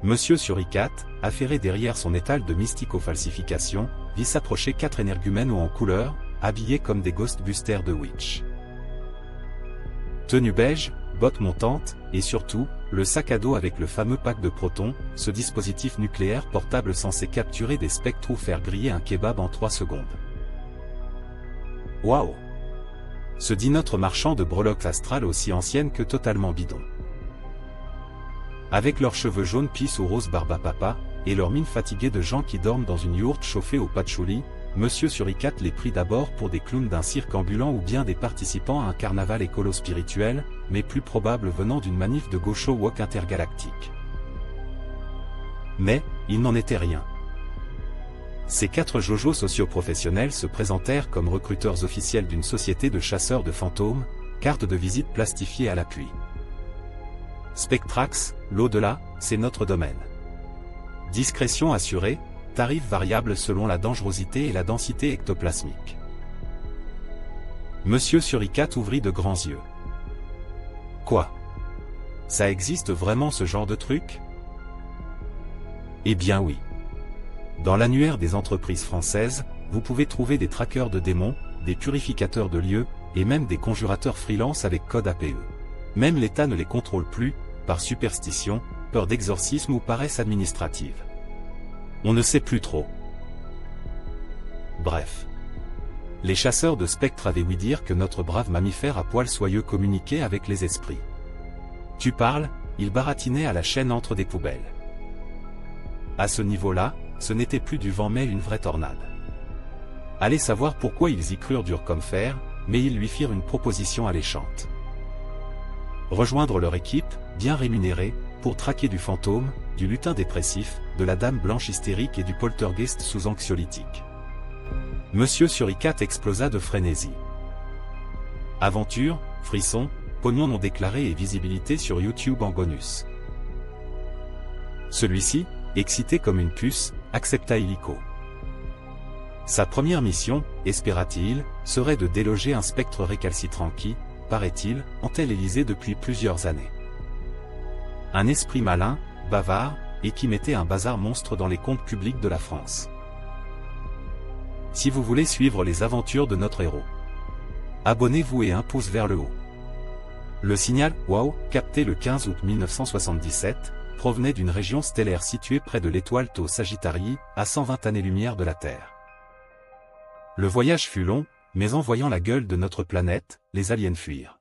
Monsieur Suricate, affairé derrière son étal de mystico-falsification, vit s'approcher 4 énergumènes hauts en couleur, habillés comme des ghostbusters de Witch. Tenue beige, bottes montantes, et surtout, le sac à dos avec le fameux pack de protons, ce dispositif nucléaire portable censé capturer des spectres ou faire griller un kebab en 3 secondes. Waouh! Se dit notre marchand de breloques astrales aussi ancienne que totalement bidon. Avec leurs cheveux jaunes pisse ou rose barbapapa, et leur mine fatiguée de gens qui dorment dans une yourte chauffée au patchouli, Monsieur Suricate les prit d'abord pour des clowns d'un cirque ambulant ou bien des participants à un carnaval écolo-spirituel, mais plus probable venant d'une manif de gaucho woke intergalactique. Mais, il n'en était rien. Ces 4 jojos socioprofessionnels se présentèrent comme recruteurs officiels d'une société de chasseurs de fantômes, carte de visite plastifiée à l'appui. Spectrax, l'au-delà, c'est notre domaine. Discrétion assurée, tarif variable selon la dangerosité et la densité ectoplasmique. Monsieur Suricate ouvrit de grands yeux. Quoi? Ça existe vraiment ce genre de truc? Eh bien oui. Dans l'annuaire des entreprises françaises, vous pouvez trouver des traqueurs de démons, des purificateurs de lieux, et même des conjurateurs freelance avec code APE. Même l'État ne les contrôle plus, par superstition, peur d'exorcisme ou paresse administrative. On ne sait plus trop. Bref. Les chasseurs de spectres avaient ouï dire que notre brave mammifère à poil soyeux communiquait avec les esprits. Tu parles, il baratinait à la chaîne entre des poubelles. À ce niveau-là, ce n'était plus du vent mais une vraie tornade. Allez savoir pourquoi ils y crurent dur comme fer, mais ils lui firent une proposition alléchante. Rejoindre leur équipe, bien rémunérée, pour traquer du fantôme, du lutin dépressif, de la dame blanche hystérique et du poltergeist sous anxiolytique. Monsieur Suricate explosa de frénésie. Aventure, frisson, pognon non déclaré et visibilité sur YouTube en bonus. Celui-ci, excité comme une puce, accepta illico. Sa première mission, espéra-t-il, serait de déloger un spectre récalcitrant qui, paraît-il, hantait l'Élysée depuis plusieurs années. Un esprit malin, bavard, et qui mettait un bazar monstre dans les comptes publics de la France. Si vous voulez suivre les aventures de notre héros, abonnez-vous et un pouce vers le haut. Le signal « Wow » capté le 15 août 1977, provenait d'une région stellaire située près de l'étoile Tau Sagittarii, à 120 années-lumière de la Terre. Le voyage fut long, mais en voyant la gueule de notre planète, les aliens fuirent.